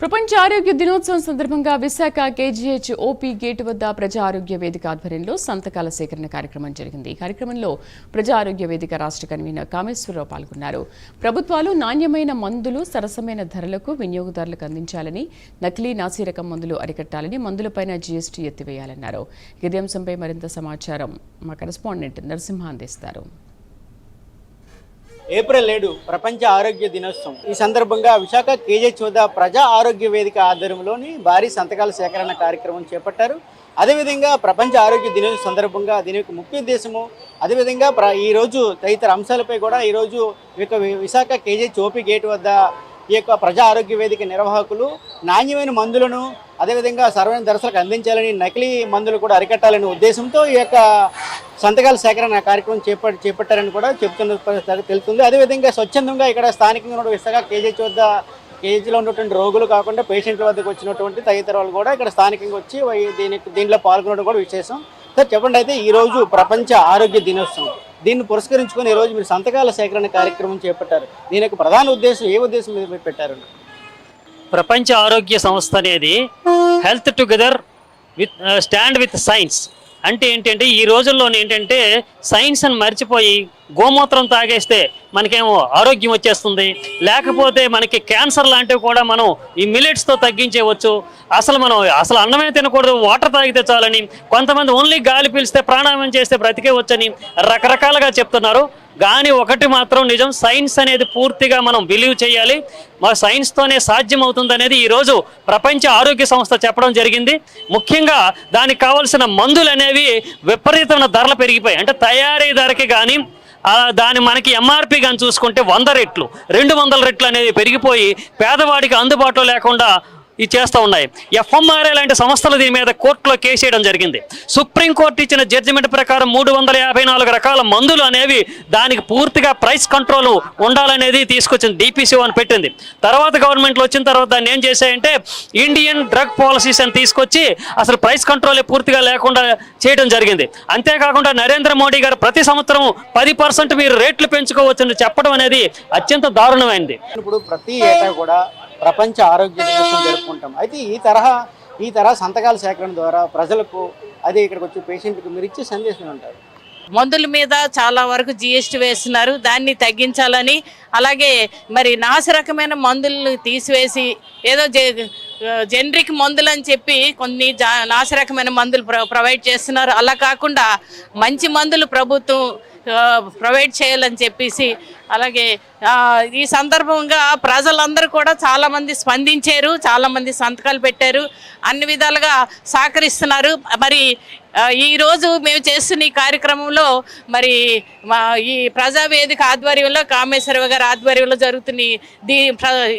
ప్రపంచ ఆరోగ్య దినోత్సవం సందర్భంగా విశాఖ కేజీహెచ్ ఓపీ గేట్ వద్ద ప్రజా ఆరోగ్య వేదిక ఆధ్వర్యంలో సంతకాల సేకరణ కార్యక్రమం జరిగింది. ఈ కార్యక్రమంలో ప్రజా ఆరోగ్య వేదిక రాష్ట్ర కన్వీనర్ కామేశ్వరరావు పాల్గొన్నారు. ప్రభుత్వాలు నాణ్యమైన మందులు సరసమైన ధరలకు వినియోగదారులకు అందించాలని, నకిలీ నాసిరకం మందులు అరికట్టాలని, మందులపైన జీఎస్టీ ఎత్తివేయాలన్నారు. ఇదే అంశంపై మరింత సమాచారం మా కరెస్పాండెంట్ నరసింహ అందిస్తారు. ఏప్రిల్ 7 ప్రపంచ ఆరోగ్య దినోత్సవం. ఈ సందర్భంగా విశాఖ కేజీహెచ్ వద్ద ప్రజా ఆరోగ్య వేదిక ఆధ్వర్యంలోని భారీ సంతకాల సేకరణ కార్యక్రమం చేపట్టారు. అదేవిధంగా ప్రపంచ ఆరోగ్య దినోత్సవం సందర్భంగా దీని యొక్క ముఖ్య ఉద్దేశము, అదేవిధంగా ఈరోజు తదితర అంశాలపై కూడా ఈరోజు విశాఖ కేజీహెచ్ ఓపీ గేట్ వద్ద ఈ యొక్క ప్రజా ఆరోగ్య వేదిక నిర్వాహకులు నాణ్యమైన మందులను అదేవిధంగా సరైన ధరలకు అందించాలని, నకిలీ మందులు కూడా అరికట్టాలనే ఉద్దేశంతో ఈ యొక్క సంతకాల సేకరణ కార్యక్రమం చేపట్టారని కూడా తెలుస్తుంది. అదేవిధంగా స్వచ్ఛందంగా ఇక్కడ స్థానికంగా ఉన్న విశాఖ కేజీలో ఉన్నటువంటి రోగులు కాకుండా పేషెంట్ల వద్దకు వచ్చినటువంటి తదితర వాళ్ళు కూడా ఇక్కడ స్థానికంగా వచ్చి దీంట్లో పాల్గొనడం కూడా విశేషం. సార్ చెప్పండి, అయితే ఈరోజు ప్రపంచ ఆరోగ్య దినోత్సవం, దీన్ని పురస్కరించుకొని ఈరోజు మీరు సంతకాల సేకరణ కార్యక్రమం చేపట్టారు. దీని యొక్క ప్రధాన ఉద్దేశం, ఏ ఉద్దేశం మీరు పెట్టారు? ప్రపంచ ఆరోగ్య సంస్థ అనేది health together stand with science అంటే ఏంటంటే, ఈ రోజుల్లో ఏంటంటే సైన్స్ అని మర్చిపోయి గోమూత్రం తాగేస్తే మనకేమో ఆరోగ్యం వచ్చేస్తుంది, లేకపోతే మనకి క్యాన్సర్ లాంటివి కూడా మనం ఈ మిల్లెట్స్తో తగ్గించేవచ్చు, అసలు అన్నమే తినకూడదు, వాటర్ తాగితే చాలని, కొంతమంది ఓన్లీ గాలి పీల్స్తే ప్రాణాయామం చేస్తే బ్రతికేవచ్చని రకరకాలుగా చెప్తున్నారు. కానీ ఒకటి మాత్రం నిజం, సైన్స్ అనేది పూర్తిగా మనం బిలీవ్ చేయాలి. మా సైన్స్తోనే సాధ్యం అవుతుంది అనేది ఈరోజు ప్రపంచ ఆరోగ్య సంస్థ చెప్పడం జరిగింది. ముఖ్యంగా దానికి కావాల్సిన మందులు అనేవి విపరీతమైన ధరలు పెరిగిపోయాయి. అంటే తయారీ ధరకి కానీ దాని మనకి ఎంఆర్పి కానీ చూసుకుంటే 100 రెట్లు 200 రెట్లు అనేది పెరిగిపోయి పేదవాడికి అందుబాటులో లేకుండా ఇది చేస్తూ ఉన్నాయి. ఎఫ్ఎంఆర్ఐ లాంటి సంస్థలు దీని మీద కోర్టులో కేసు వేయడం జరిగింది. సుప్రీంకోర్టు ఇచ్చిన జడ్జిమెంట్ ప్రకారం 354 రకాల మందులు అనేవి దానికి పూర్తిగా ప్రైస్ కంట్రోల్ ఉండాలనేది తీసుకొచ్చింది, డిపిసిఓ అని పెట్టింది. తర్వాత గవర్నమెంట్లో వచ్చిన తర్వాత దాన్ని ఏం చేశాయంటే ఇండియన్ డ్రగ్ పాలసీస్ అని తీసుకొచ్చి అసలు ప్రైస్ కంట్రోల్ పూర్తిగా లేకుండా చేయడం జరిగింది. అంతేకాకుండా నరేంద్ర మోడీ గారు ప్రతి సంవత్సరం 10% మీరు రేట్లు పెంచుకోవచ్చని చెప్పడం అనేది అత్యంత దారుణమైంది. ఇప్పుడు ప్రతి ఏటా కూడా ప్రపంచ ఆరోగ్య దినోత్సవం జరుపుకుంటాం. అయితే ఈ తరహా సంతకాల సేకరణ ద్వారా ప్రజలకు, అదే ఇక్కడికి వచ్చే పేషెంట్కి మీరు ఇచ్చే సందేశం ఉంటారు? మందుల మీద చాలా వరకు జీఎస్టీ వేస్తున్నారు, దాన్ని తగ్గించాలని, అలాగే మరి నాసిరకమైన మందులను తీసివేసి ఏదో జెనరిక్ మందులు అని చెప్పి కొన్ని నాసిరకమైన మందులు ప్రొవైడ్ చేస్తున్నారు. అలా కాకుండా మంచి మందులు ప్రభుత్వం ప్రొవైడ్ చేయాలని చెప్పేసి, అలాగే ఈ సందర్భంగా ప్రజలందరూ కూడా చాలామంది స్పందించారు, చాలామంది సంతకాలు పెట్టారు, అన్ని విధాలుగా సహకరిస్తున్నారు. మరి ఈరోజు మేము చేస్తున్న ఈ కార్యక్రమంలో మరి ఈ ప్రజావేదిక ఆధ్వర్యంలో, కామేశ్వరరావు గారి ఆధ్వర్యంలో జరుగుతున్న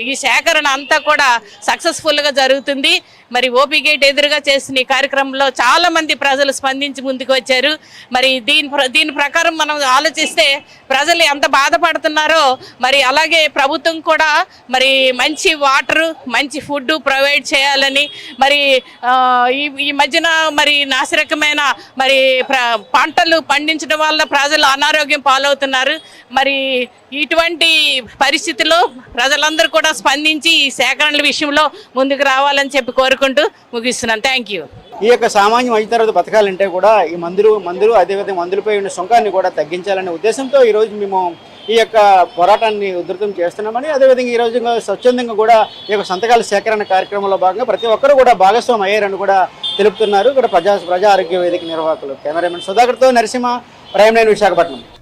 ఈ సేకరణ అంతా కూడా సక్సెస్ఫుల్గా జరుగుతుంది. మరి ఓపీ గేట్ ఎదురుగా చేస్తున్న ఈ కార్యక్రమంలో చాలామంది ప్రజలు స్పందించి ముందుకు వచ్చారు. మరి దీని ప్రకారం మనం ఆలోచిస్తే ప్రజలు ఎంత బాధపడుతున్నారో, మరి అలాగే ప్రభుత్వం కూడా మరి మంచి వాటరు, మంచి ఫుడ్ ప్రొవైడ్ చేయాలని, మరి ఈ మధ్యన మరి నాసిరకమైన మరి పంటలు పండించడం వల్ల ప్రజలు అనారోగ్యం పాలవుతున్నారు. మరి ఇటువంటి పరిస్థితుల్లో ప్రజలందరూ కూడా స్పందించి ఈ సేకరణల విషయంలో ముందుకు రావాలని చెప్పి కోరుకుంటూ ముగిస్తున్నాను. Thank you. ఈ యొక్క సామాన్య మధ్యతరగతి పథకాలంటే కూడా ఈ మందులు అదేవిధంగా మందులపై ఉన్న సుంకాన్ని కూడా తగ్గించాలనే ఉద్దేశంతో ఈరోజు మేము ఈ యొక్క పోరాటాన్ని ఉధృతం చేస్తున్నామని, అదేవిధంగా ఈరోజు స్వచ్ఛందంగా కూడా ఈ యొక్క సంతకాల సేకరణ కార్యక్రమంలో భాగంగా ప్రతి ఒక్కరూ కూడా భాగస్వామి అయ్యారని కూడా తెలుపుతున్నారు ఇక్కడ ప్రజా ఆరోగ్య వేదిక నిర్వాహకులు. కెమెరామెన్ సుధాకర్తో నరసింహ, ప్రైమ్ 9 విశాఖపట్నం.